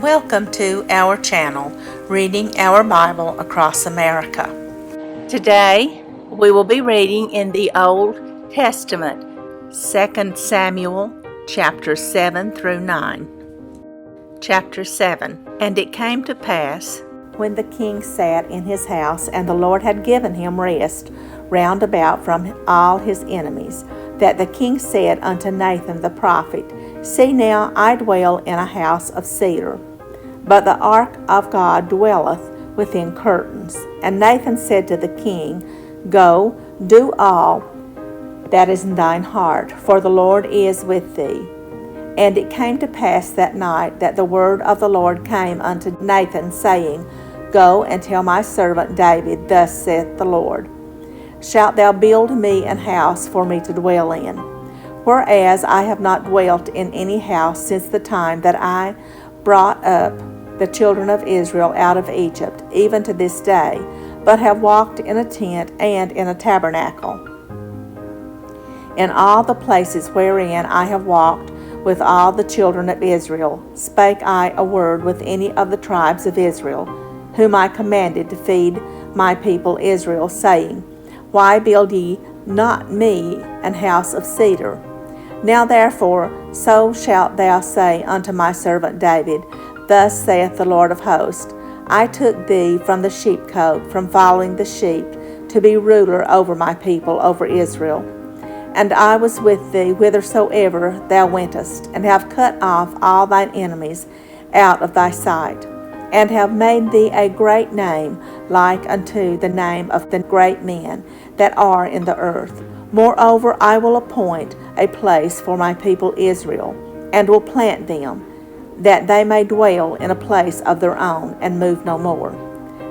Welcome to our channel, Reading Our Bible Across America. Today, we will be reading in the Old Testament, 2 Samuel, chapters 7 through 9. Chapter 7. And it came to pass, when the king sat in his house, and the Lord had given him rest round about from all his enemies, that the king said unto Nathan the prophet, See now, I dwell in a house of cedar, but the ark of God dwelleth within curtains. And Nathan said to the king, Go, do all that is in thine heart, for the Lord is with thee. And it came to pass that night that the word of the Lord came unto Nathan, saying, Go and tell my servant David, Thus saith the Lord, Shalt thou build me an house for me to dwell in? Whereas I have not dwelt in any house since the time that I brought up the children of Israel out of Egypt, even to this day, but have walked in a tent and in a tabernacle. In all the places wherein I have walked with all the children of Israel, spake I a word with any of the tribes of Israel, whom I commanded to feed my people Israel, saying, Why build ye not me an house of cedar? Now therefore, so shalt thou say unto my servant David, Thus saith the Lord of hosts, I took thee from the sheepcote, from following the sheep, to be ruler over my people, over Israel. And I was with thee whithersoever thou wentest, and have cut off all thine enemies out of thy sight, and have made thee a great name, like unto the name of the great men that are in the earth. Moreover, I will appoint a place for my people Israel, and will plant them, that they may dwell in a place of their own, and move no more.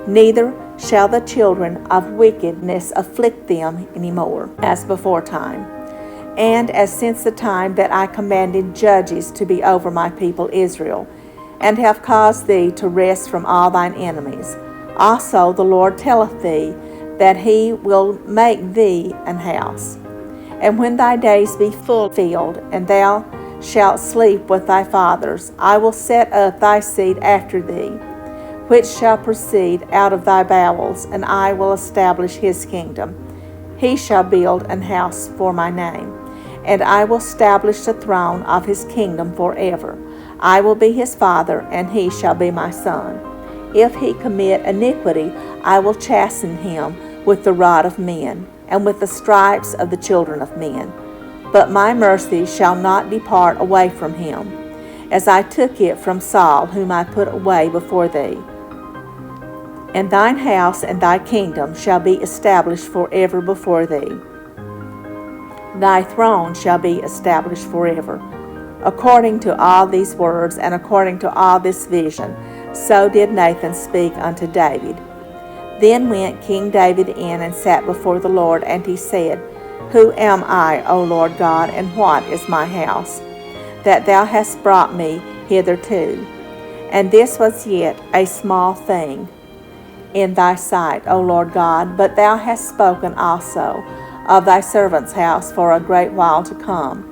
Neither shall the children of wickedness afflict them any more, as beforetime, and as since the time that I commanded judges to be over my people Israel, and have caused thee to rest from all thine enemies. Also the Lord telleth thee that he will make thee an house. And when thy days be fulfilled, and thou shalt sleep with thy fathers, I will set up thy seed after thee, which shall proceed out of thy bowels, and I will establish his kingdom. He shall build an house for my name, and I will establish the throne of his kingdom forever. I will be his father, and he shall be my son. If he commit iniquity, I will chasten him with the rod of men, and with the stripes of the children of men. But my mercy shall not depart away from him, as I took it from Saul, whom I put away before thee. And thine house and thy kingdom shall be established forever before thee. Thy throne shall be established forever. According to all these words, and according to all this vision, so did Nathan speak unto David. Then went King David in and sat before the Lord, and he said, Who am I, O Lord God, and what is my house, that thou hast brought me hitherto? And this was yet a small thing in thy sight, O Lord God, but thou hast spoken also of thy servant's house for a great while to come.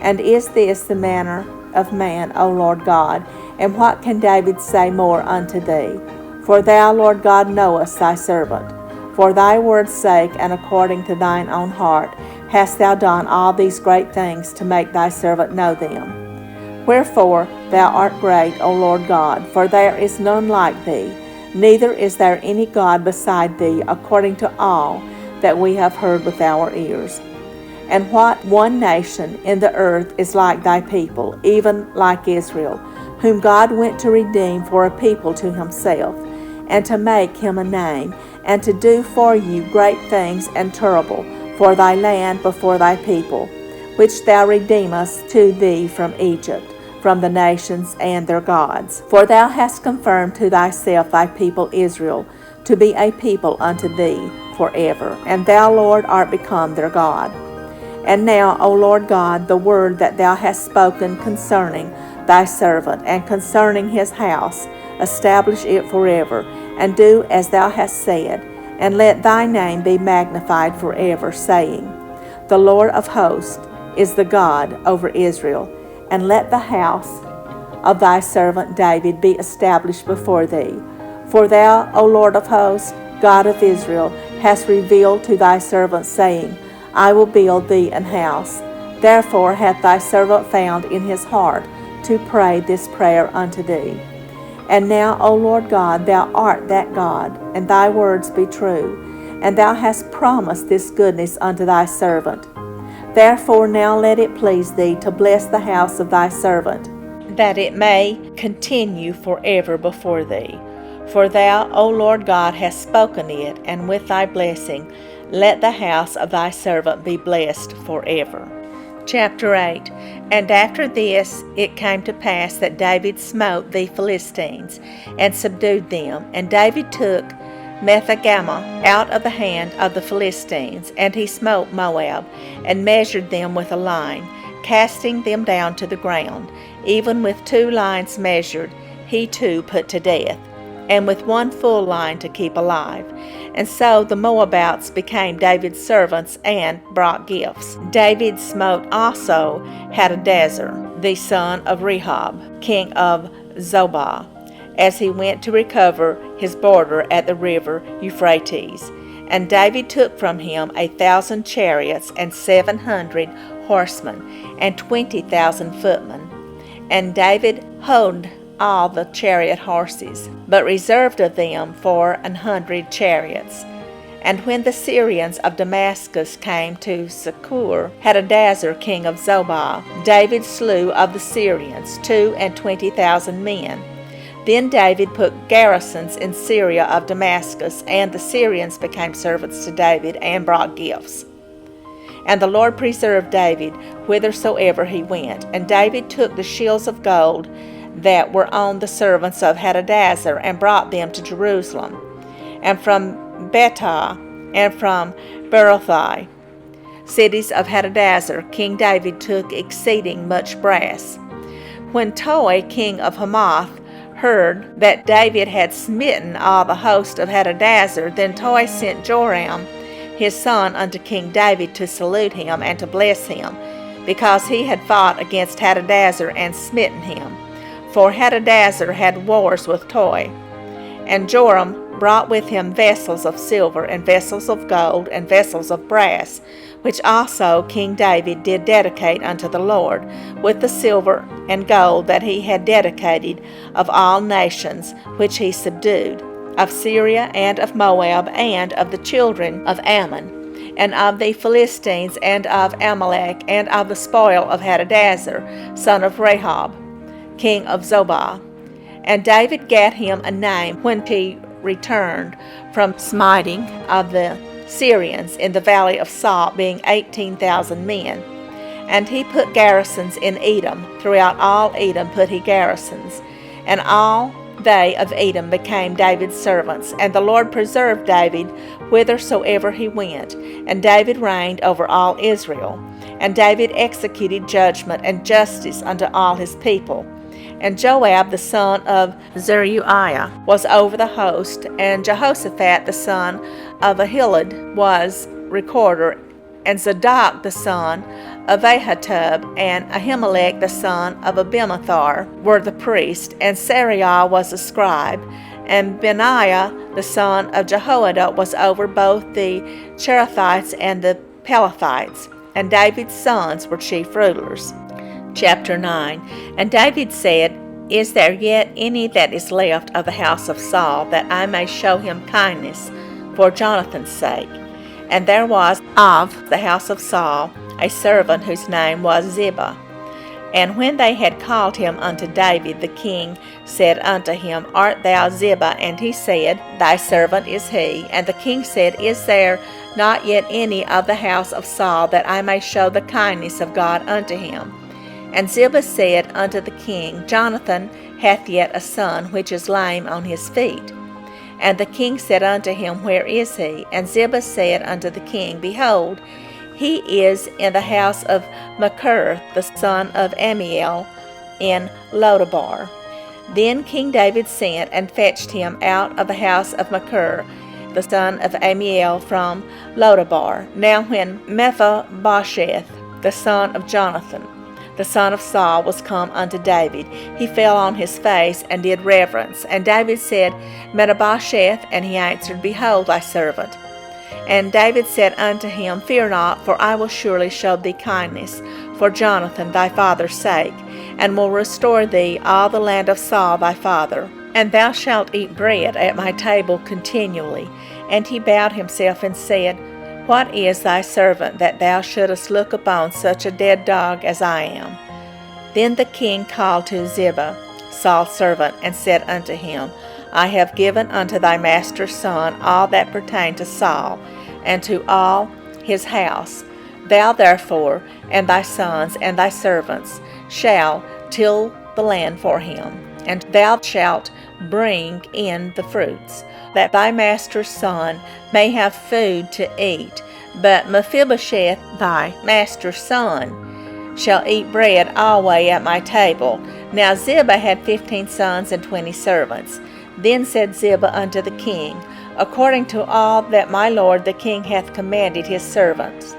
And is this the manner of man, O Lord God? And what can David say more unto thee? For thou, Lord God, knowest thy servant. For thy word's sake, and according to thine own heart, hast thou done all these great things to make thy servant know them. Wherefore thou art great, O Lord God, for there is none like thee, neither is there any God beside thee, according to all that we have heard with our ears. And what one nation in the earth is like thy people, even like Israel, whom God went to redeem for a people to himself, and to make him a name, and to do for you great things and terrible for thy land before thy people, which thou redeemest to thee from Egypt, from the nations and their gods. For thou hast confirmed to thyself thy people Israel, to be a people unto thee forever, and thou, Lord, art become their God. And now, O Lord God, the word that thou hast spoken concerning thy servant, and concerning his house, establish it forever, and do as thou hast said, and let thy name be magnified forever, saying, The Lord of hosts is the God over Israel, and let the house of thy servant David be established before thee. For thou, O Lord of hosts, God of Israel, hast revealed to thy servant, saying, I will build thee an house. Therefore hath thy servant found in his heart to pray this prayer unto thee. And now, O Lord God, thou art that God, and thy words be true, and thou hast promised this goodness unto thy servant. Therefore now let it please thee to bless the house of thy servant, that it may continue forever before thee. For thou, O Lord God, hast spoken it, and with thy blessing let the house of thy servant be blessed forever. Chapter 8. And after this it came to pass that David smote the Philistines, and subdued them. And David took Methegama out of the hand of the Philistines, and he smote Moab, and measured them with a line, casting them down to the ground. Even with 2 lines measured, he too put to death, and with 1 full line to keep alive. And so the Moabites became David's servants and brought gifts. David smote also Hadadezer, the son of Rehob, king of Zobah, as he went to recover his border at the river Euphrates. And David took from him 1,000 chariots and 700 horsemen and 20,000 footmen. And David honed all the chariot horses, but reserved of them for 100 chariots. And when the Syrians of Damascus came to succor Hadadezer king of Zobah, David slew of the Syrians 22,000 men. Then David put garrisons in Syria of Damascus, and the Syrians became servants to David and brought gifts. And the Lord preserved David whithersoever he went. And David took the shields of gold that were on the servants of Hadadezer, and brought them to Jerusalem. And from Betah and from Berothai, cities of Hadadezer, King David took exceeding much brass. When Toi, king of Hamath, heard that David had smitten all the host of Hadadezer, then Toi sent Joram his son unto King David to salute him and to bless him, because he had fought against Hadadezer and smitten him. For Hadadezer had wars with Toi. And Joram brought with him vessels of silver, and vessels of gold, and vessels of brass, which also King David did dedicate unto the Lord, with the silver and gold that he had dedicated of all nations which he subdued, of Syria and of Moab, and of the children of Ammon, and of the Philistines, and of Amalek, and of the spoil of Hadadezer, son of Rehob, king of Zobah. And David gat him a name when he returned from smiting of the Syrians in the valley of Salt, being 18,000 men. And he put garrisons in Edom. Throughout all Edom put he garrisons. And all they of Edom became David's servants. And the Lord preserved David whithersoever he went. And David reigned over all Israel. And David executed judgment and justice unto all his people. And Joab the son of Zeruiah was over the host, and Jehoshaphat the son of Ahilud was recorder, and Zadok the son of Ahitub and Ahimelech the son of Abimathar were the priests, and Sariah was the scribe, and Benaiah the son of Jehoiada was over both the Cherethites and the Pelethites, and David's sons were chief rulers. Chapter 9. And David said, Is there yet any that is left of the house of Saul, that I may show him kindness for Jonathan's sake? And there was of the house of Saul a servant whose name was Ziba. And when they had called him unto David, the king said unto him, Art thou Ziba? And he said, Thy servant is he. And the king said, Is there not yet any of the house of Saul, that I may show the kindness of God unto him? And Ziba said unto the king, Jonathan hath yet a son, which is lame on his feet. And the king said unto him, Where is he? And Ziba said unto the king, Behold, he is in the house of Machir, the son of Ammiel, in Lodabar. Then King David sent and fetched him out of the house of Machir, the son of Ammiel, from Lodabar. Now when Mephibosheth, the son of Jonathan, the son of Saul, was come unto David, he fell on his face and did reverence. And David said, Mephibosheth, and he answered, Behold thy servant. And David said unto him, Fear not, for I will surely show thee kindness, for Jonathan thy father's sake, and will restore thee all the land of Saul thy father. And thou shalt eat bread at my table continually. And he bowed himself and said, What is thy servant, that thou shouldest look upon such a dead dog as I am? Then the king called to Ziba, Saul's servant, and said unto him, I have given unto thy master's son all that pertained to Saul, and to all his house. Thou therefore, and thy sons, and thy servants, shall till the land for him, and thou shalt bring in the fruits, that thy master's son may have food to eat. But Mephibosheth, thy master's son, shall eat bread alway at my table. Now Ziba had 15 sons and 20 servants. Then said Ziba unto the king, According to all that my lord the king hath commanded his servants,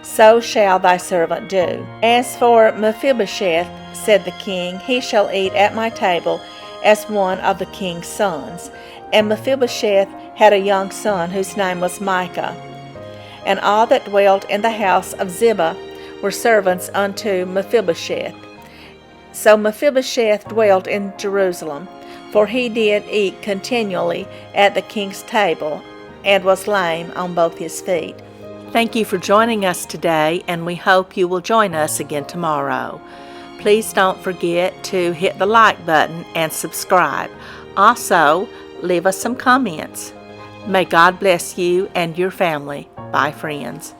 so shall thy servant do. As for Mephibosheth, said the king, he shall eat at my table as one of the king's sons. And Mephibosheth had a young son whose name was Micah. And all that dwelt in the house of Ziba were servants unto Mephibosheth. So Mephibosheth dwelt in Jerusalem, for he did eat continually at the king's table, and was lame on both his feet. Thank you for joining us today, and we hope you will join us again tomorrow. Please don't forget to hit the like button and subscribe. Also, leave us some comments. May God bless you and your family. Bye, friends.